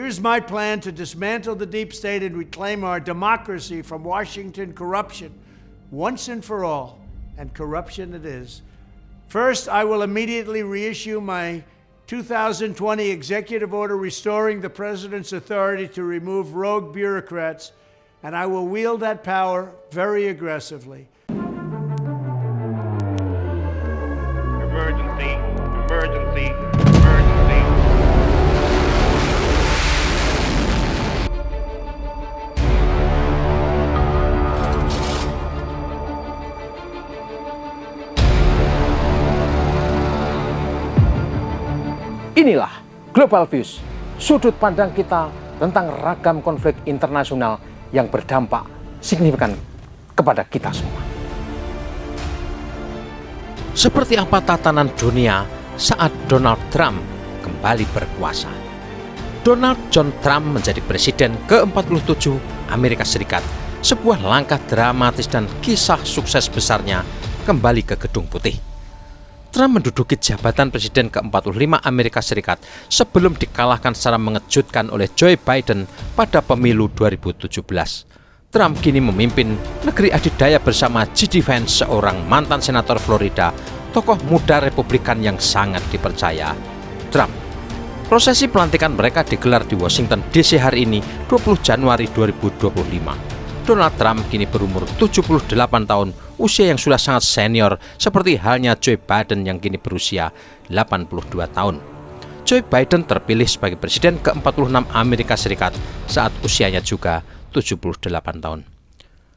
Here's my plan to dismantle the deep state and reclaim our democracy from Washington corruption once and for all, and corruption it is. First, I will immediately reissue my 2020 executive order restoring the president's authority to remove rogue bureaucrats, and I will wield that power very aggressively. Emergency, emergency, emergency. Inilah Global Views, sudut pandang kita tentang ragam konflik internasional yang berdampak signifikan kepada kita semua. Seperti apa tatanan dunia saat Donald Trump kembali berkuasa? Donald John Trump menjadi presiden ke-47 Amerika Serikat, sebuah langkah dramatis dan kisah sukses besarnya kembali ke Gedung Putih. Trump menduduki jabatan presiden ke-45 Amerika Serikat sebelum dikalahkan secara mengejutkan oleh Joe Biden pada pemilu 2017. Trump kini memimpin negeri adidaya bersama J.D. Vance, seorang mantan senator Florida, tokoh muda Republikan yang sangat dipercaya Trump. Prosesi pelantikan mereka digelar di Washington DC hari ini, 20 Januari 2025. Donald Trump kini berumur 78 tahun, usia yang sudah sangat senior seperti halnya Joe Biden yang kini berusia 82 tahun. Joe Biden terpilih sebagai presiden ke-46 Amerika Serikat saat usianya juga 78 tahun.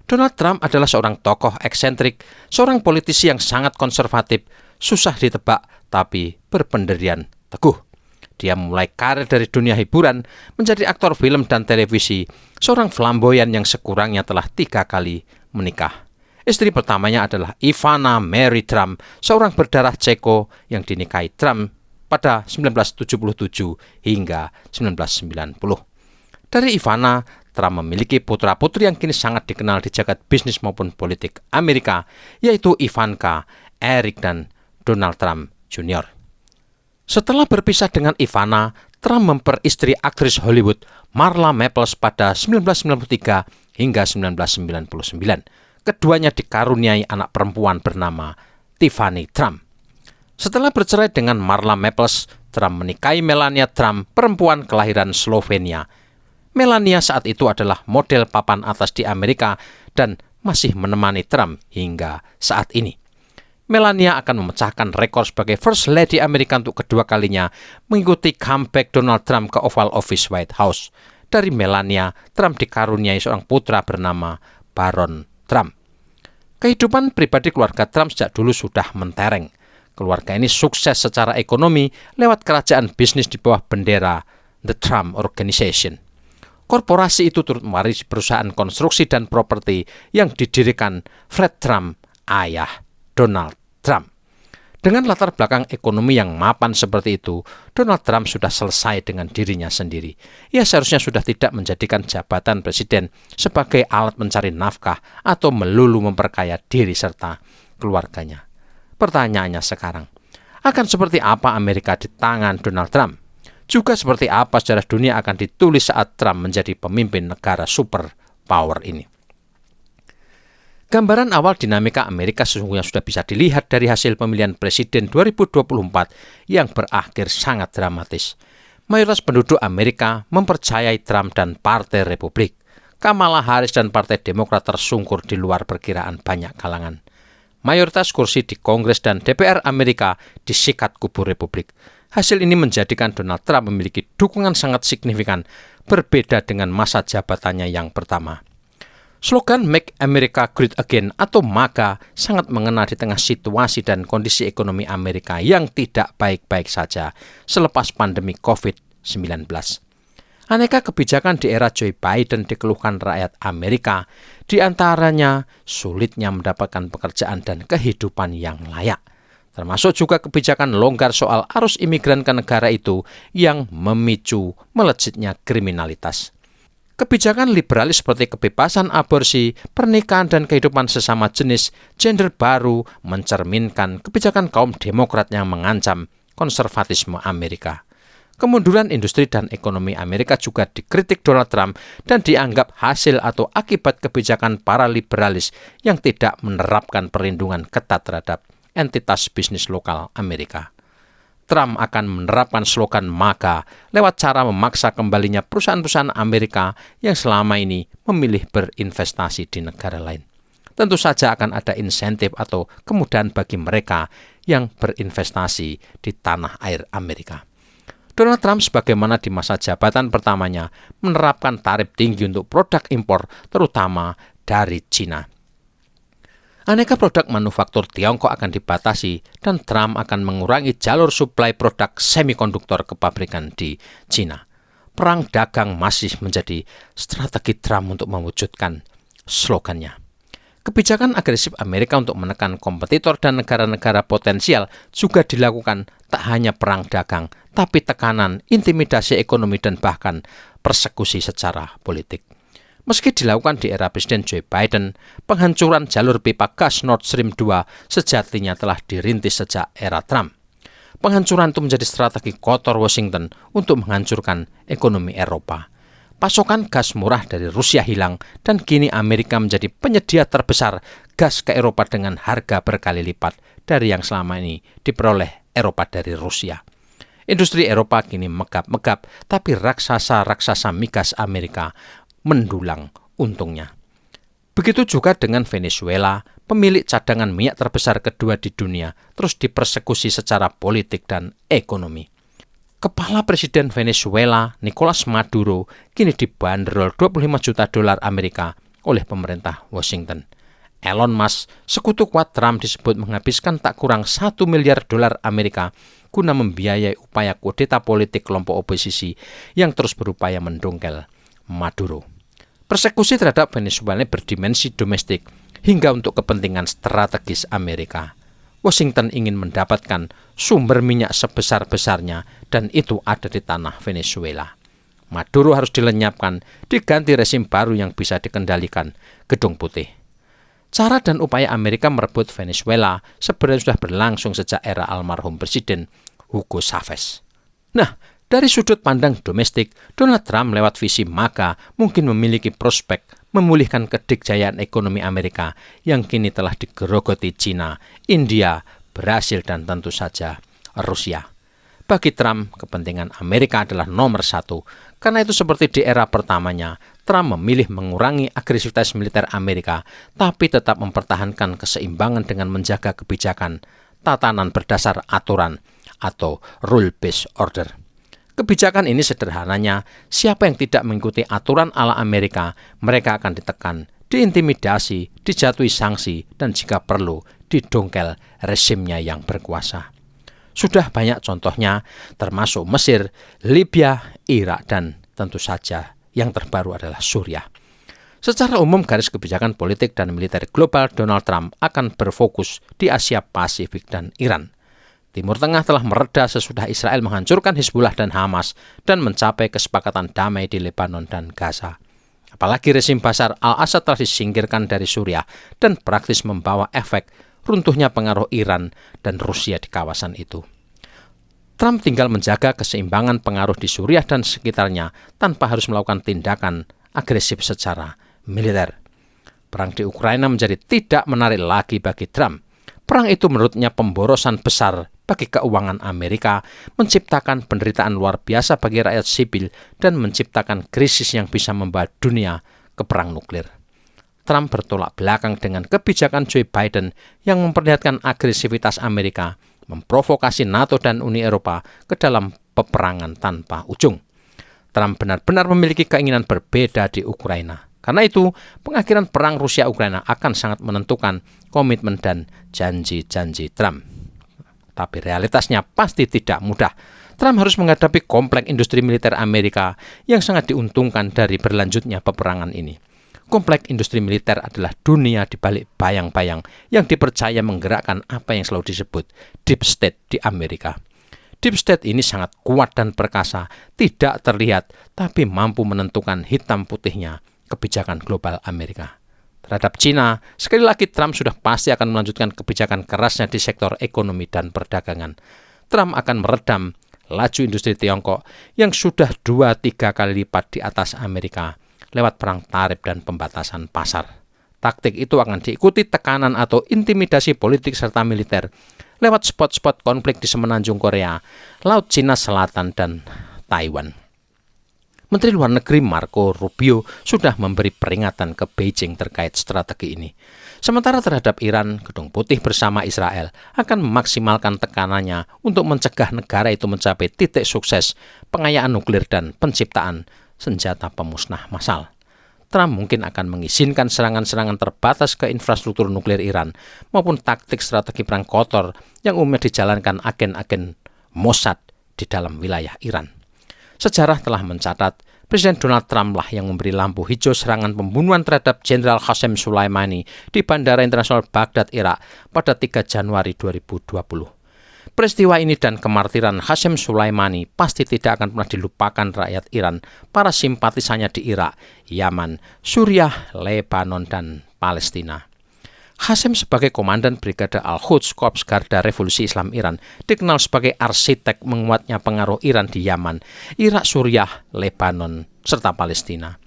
Donald Trump adalah seorang tokoh eksentrik, seorang politisi yang sangat konservatif, susah ditebak tapi berpendirian teguh. Dia memulai karir dari dunia hiburan, menjadi aktor film dan televisi, seorang flamboyan yang sekurangnya telah 3 kali menikah. Istri pertamanya adalah Ivana Mary Trump, seorang berdarah Ceko yang dinikahi Trump pada 1977 hingga 1990. Dari Ivana, Trump memiliki putra-putri yang kini sangat dikenal di jagat bisnis maupun politik Amerika, yaitu Ivanka, Eric, dan Donald Trump Jr. Setelah berpisah dengan Ivana, Trump memperistri aktris Hollywood Marla Maples pada 1993 hingga 1999. Keduanya dikaruniai anak perempuan bernama Tiffany Trump. Setelah bercerai dengan Marla Maples, Trump menikahi Melania Trump, perempuan kelahiran Slovenia. Melania saat itu adalah model papan atas di Amerika dan masih menemani Trump hingga saat ini. Melania akan memecahkan rekor sebagai First Lady Amerika untuk kedua kalinya, mengikuti comeback Donald Trump ke Oval Office White House. Dari Melania, Trump dikaruniai seorang putra bernama Baron Trump. Kehidupan pribadi keluarga Trump sejak dulu sudah mentereng. Keluarga ini sukses secara ekonomi lewat kerajaan bisnis di bawah bendera The Trump Organization. Korporasi itu turut mewarisi perusahaan konstruksi dan properti yang didirikan Fred Trump, ayah Donald Trump. Dengan latar belakang ekonomi yang mapan seperti itu, Donald Trump sudah selesai dengan dirinya sendiri. Ia seharusnya sudah tidak menjadikan jabatan presiden sebagai alat mencari nafkah atau melulu memperkaya diri serta keluarganya. Pertanyaannya sekarang, akan seperti apa Amerika di tangan Donald Trump? Juga seperti apa sejarah dunia akan ditulis saat Trump menjadi pemimpin negara superpower ini? Gambaran awal dinamika Amerika sesungguhnya sudah bisa dilihat dari hasil pemilihan presiden 2024 yang berakhir sangat dramatis. Mayoritas penduduk Amerika mempercayai Trump dan Partai Republik. Kamala Harris dan Partai Demokrat tersungkur di luar perkiraan banyak kalangan. Mayoritas kursi di Kongres dan DPR Amerika disikat kubu Republik. Hasil ini menjadikan Donald Trump memiliki dukungan sangat signifikan, berbeda dengan masa jabatannya yang pertama. Slogan Make America Great Again atau MAGA sangat mengena di tengah situasi dan kondisi ekonomi Amerika yang tidak baik-baik saja selepas pandemi COVID-19. Aneka kebijakan di era Joe Biden dikeluhkan rakyat Amerika, di antaranya sulitnya mendapatkan pekerjaan dan kehidupan yang layak. Termasuk juga kebijakan longgar soal arus imigran ke negara itu yang memicu melejitnya kriminalitas. Kebijakan liberalis seperti kebebasan aborsi, pernikahan dan kehidupan sesama jenis, gender baru mencerminkan kebijakan kaum Demokrat yang mengancam konservatisme Amerika. Kemunduran industri dan ekonomi Amerika juga dikritik Donald Trump dan dianggap hasil atau akibat kebijakan para liberalis yang tidak menerapkan perlindungan ketat terhadap entitas bisnis lokal Amerika. Trump akan menerapkan slogan MAGA lewat cara memaksa kembalinya perusahaan-perusahaan Amerika yang selama ini memilih berinvestasi di negara lain. Tentu saja akan ada insentif atau kemudahan bagi mereka yang berinvestasi di tanah air Amerika. Donald Trump sebagaimana di masa jabatan pertamanya menerapkan tarif tinggi untuk produk impor terutama dari Cina. Aneka produk manufaktur Tiongkok akan dibatasi dan Trump akan mengurangi jalur suplai produk semikonduktor ke pabrikan di Cina. Perang dagang masih menjadi strategi Trump untuk mewujudkan slogannya. Kebijakan agresif Amerika untuk menekan kompetitor dan negara-negara potensial juga dilakukan tak hanya perang dagang, tapi tekanan, intimidasi ekonomi, dan bahkan persekusi secara politik. Meski dilakukan di era Presiden Joe Biden, penghancuran jalur pipa gas Nord Stream 2 sejatinya telah dirintis sejak era Trump. Penghancuran itu menjadi strategi kotor Washington untuk menghancurkan ekonomi Eropa. Pasokan gas murah dari Rusia hilang dan kini Amerika menjadi penyedia terbesar gas ke Eropa dengan harga berkali lipat dari yang selama ini diperoleh Eropa dari Rusia. Industri Eropa kini megap-megap, tapi raksasa-raksasa migas Amerika mendulang untungnya. Begitu juga dengan Venezuela, pemilik cadangan minyak terbesar kedua di dunia, terus dipersekusi secara politik dan ekonomi. Kepala Presiden Venezuela, Nicolas Maduro, kini dibanderol 25 juta dolar Amerika oleh pemerintah Washington. Elon Musk, sekutu kuat Trump, disebut menghabiskan tak kurang 1 miliar dolar Amerika guna membiayai upaya kudeta politik kelompok oposisi yang terus berupaya mendongkel Maduro. Persekusi terhadap Venezuela berdimensi domestik hingga untuk kepentingan strategis Amerika. Washington ingin mendapatkan sumber minyak sebesar-besarnya dan itu ada di tanah Venezuela. Maduro harus dilenyapkan, diganti rezim baru yang bisa dikendalikan Gedung Putih. Cara dan upaya Amerika merebut Venezuela sebenarnya sudah berlangsung sejak era almarhum Presiden Hugo Chavez. Nah, dari sudut pandang domestik, Donald Trump lewat visi MAGA mungkin memiliki prospek memulihkan kedikjayaan ekonomi Amerika yang kini telah digerogoti Cina, India, Brasil, dan tentu saja Rusia. Bagi Trump, kepentingan Amerika adalah nomor satu. Karena itu seperti di era pertamanya, Trump memilih mengurangi agresivitas militer Amerika, tapi tetap mempertahankan keseimbangan dengan menjaga kebijakan tatanan berdasar aturan atau rule-based order. Kebijakan ini sederhananya, siapa yang tidak mengikuti aturan ala Amerika, mereka akan ditekan, diintimidasi, dijatuhi sanksi, dan jika perlu, didongkel rezimnya yang berkuasa. Sudah banyak contohnya, termasuk Mesir, Libya, Irak, dan tentu saja yang terbaru adalah Suriah. Secara umum, garis kebijakan politik dan militer global Donald Trump akan berfokus di Asia Pasifik dan Iran. Timur Tengah telah mereda sesudah Israel menghancurkan Hizbullah dan Hamas dan mencapai kesepakatan damai di Lebanon dan Gaza. Apalagi rezim Bashar al-Assad telah disingkirkan dari Suriah dan praktis membawa efek runtuhnya pengaruh Iran dan Rusia di kawasan itu. Trump tinggal menjaga keseimbangan pengaruh di Suriah dan sekitarnya tanpa harus melakukan tindakan agresif secara militer. Perang di Ukraina menjadi tidak menarik lagi bagi Trump. Perang itu menurutnya pemborosan besar bagi keuangan Amerika, menciptakan penderitaan luar biasa bagi rakyat sipil, dan menciptakan krisis yang bisa membawa dunia ke perang nuklir. Trump bertolak belakang dengan kebijakan Joe Biden yang memperlihatkan agresivitas Amerika, memprovokasi NATO dan Uni Eropa ke dalam peperangan tanpa ujung. Trump benar-benar memiliki keinginan berbeda di Ukraina. Karena itu, pengakhiran perang Rusia-Ukraina akan sangat menentukan komitmen dan janji-janji Trump. Tapi realitasnya pasti tidak mudah. Trump harus menghadapi kompleks industri militer Amerika yang sangat diuntungkan dari berlanjutnya peperangan ini. Kompleks industri militer adalah dunia di balik bayang-bayang yang dipercaya menggerakkan apa yang selalu disebut deep state di Amerika. Deep state ini sangat kuat dan perkasa, tidak terlihat, tapi mampu menentukan hitam putihnya kebijakan global Amerika. Terhadap Cina, sekali lagi Trump sudah pasti akan melanjutkan kebijakan kerasnya di sektor ekonomi dan perdagangan. Trump akan meredam laju industri Tiongkok yang sudah 2-3 kali lipat di atas Amerika lewat perang tarif dan pembatasan pasar. Taktik itu akan diikuti tekanan atau intimidasi politik serta militer lewat spot-spot konflik di semenanjung Korea, Laut Cina Selatan, dan Taiwan. Menteri Luar Negeri Marco Rubio sudah memberi peringatan ke Beijing terkait strategi ini. Sementara terhadap Iran, Gedung Putih bersama Israel akan memaksimalkan tekanannya untuk mencegah negara itu mencapai titik sukses pengayaan nuklir dan penciptaan senjata pemusnah massal. Trump mungkin akan mengizinkan serangan-serangan terbatas ke infrastruktur nuklir Iran maupun taktik strategi perang kotor yang umumnya dijalankan agen-agen Mossad di dalam wilayah Iran. Sejarah telah mencatat Presiden Donald Trump lah yang memberi lampu hijau serangan pembunuhan terhadap Jenderal Qasem Soleimani di Bandara Internasional Baghdad, Irak pada 3 Januari 2020. Peristiwa ini dan kemartiran Qasem Soleimani pasti tidak akan pernah dilupakan rakyat Iran, para simpatisannya di Irak, Yaman, Suriah, Lebanon, dan Palestina. Qasem sebagai Komandan Brigade Al-Quds Korps Garda Revolusi Islam Iran dikenal sebagai arsitek menguatnya pengaruh Iran di Yaman, Irak, Suriah, Lebanon, serta Palestina.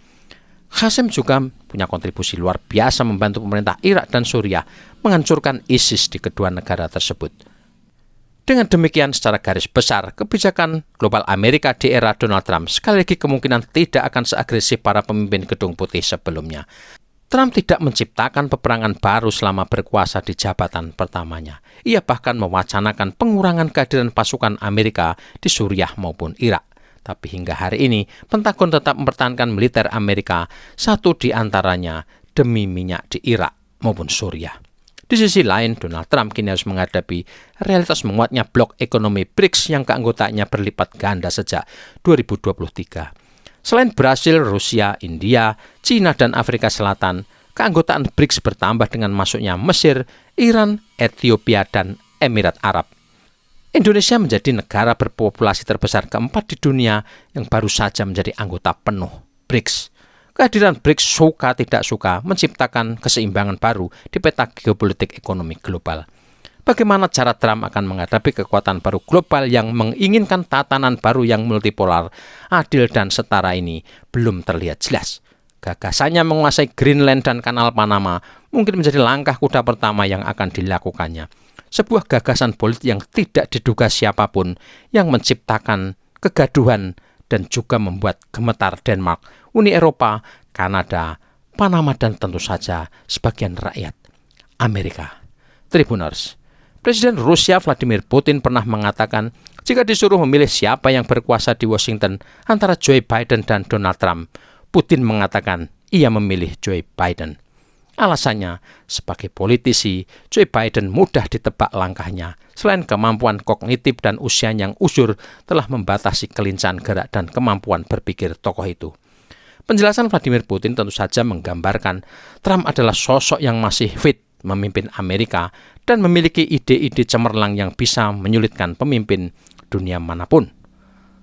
Qasem juga punya kontribusi luar biasa membantu pemerintah Irak dan Suriah menghancurkan ISIS di kedua negara tersebut. Dengan demikian, secara garis besar, kebijakan global Amerika di era Donald Trump sekali lagi kemungkinan tidak akan seagresif para pemimpin Gedung Putih sebelumnya. Trump tidak menciptakan peperangan baru selama berkuasa di jabatan pertamanya. Ia bahkan mewacanakan pengurangan kehadiran pasukan Amerika di Suriah maupun Irak. Tapi hingga hari ini, Pentagon tetap mempertahankan militer Amerika, satu di antaranya demi minyak di Irak maupun Suriah. Di sisi lain, Donald Trump kini harus menghadapi realitas menguatnya blok ekonomi BRICS yang keanggotaannya berlipat ganda sejak 2023. Selain Brasil, Rusia, India, Cina, dan Afrika Selatan, keanggotaan BRICS bertambah dengan masuknya Mesir, Iran, Ethiopia, dan Emirat Arab. Indonesia menjadi negara berpopulasi terbesar keempat di dunia yang baru saja menjadi anggota penuh BRICS. Kehadiran BRICS suka tidak suka menciptakan keseimbangan baru di peta geopolitik ekonomi global. Bagaimana cara Trump akan menghadapi kekuatan baru global yang menginginkan tatanan baru yang multipolar, adil dan setara ini belum terlihat jelas. Gagasannya menguasai Greenland dan Kanal Panama mungkin menjadi langkah kuda pertama yang akan dilakukannya. Sebuah gagasan politik yang tidak diduga siapapun yang menciptakan kegaduhan dan juga membuat gemetar Denmark, Uni Eropa, Kanada, Panama, dan tentu saja sebagian rakyat Amerika. Tribuners, Presiden Rusia Vladimir Putin pernah mengatakan jika disuruh memilih siapa yang berkuasa di Washington antara Joe Biden dan Donald Trump, Putin mengatakan ia memilih Joe Biden. Alasannya, sebagai politisi, Joe Biden mudah ditebak langkahnya. Selain kemampuan kognitif dan usia yang usur telah membatasi kelincahan gerak dan kemampuan berpikir tokoh itu. Penjelasan Vladimir Putin tentu saja menggambarkan Trump adalah sosok yang masih fit memimpin Amerika dan memiliki ide-ide cemerlang yang bisa menyulitkan pemimpin dunia manapun.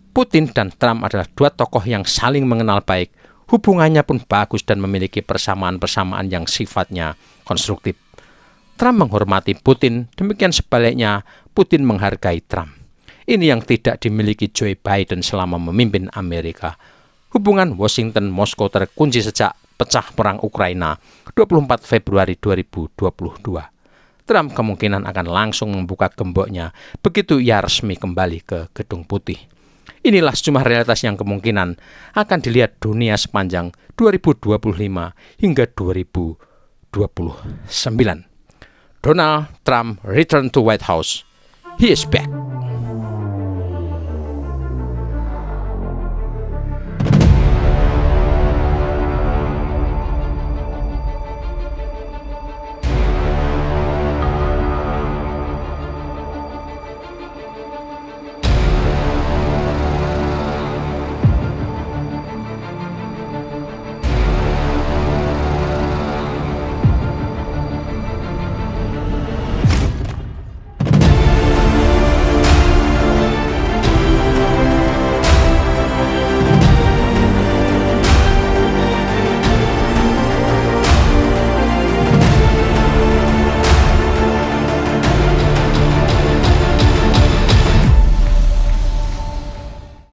Putin dan Trump adalah dua tokoh yang saling mengenal baik, hubungannya pun bagus dan memiliki persamaan-persamaan yang sifatnya konstruktif. Trump menghormati Putin, demikian sebaliknya Putin menghargai Trump. Ini yang tidak dimiliki Joe Biden selama memimpin Amerika. Hubungan Washington-Moskow terkunci sejak pecah perang Ukraina 24 Februari 2022. Trump kemungkinan akan langsung membuka gemboknya begitu ia resmi kembali ke Gedung Putih. Inilah sejumlah realitas yang kemungkinan akan dilihat dunia sepanjang 2025 hingga 2029. Donald Trump return to White House. He is back.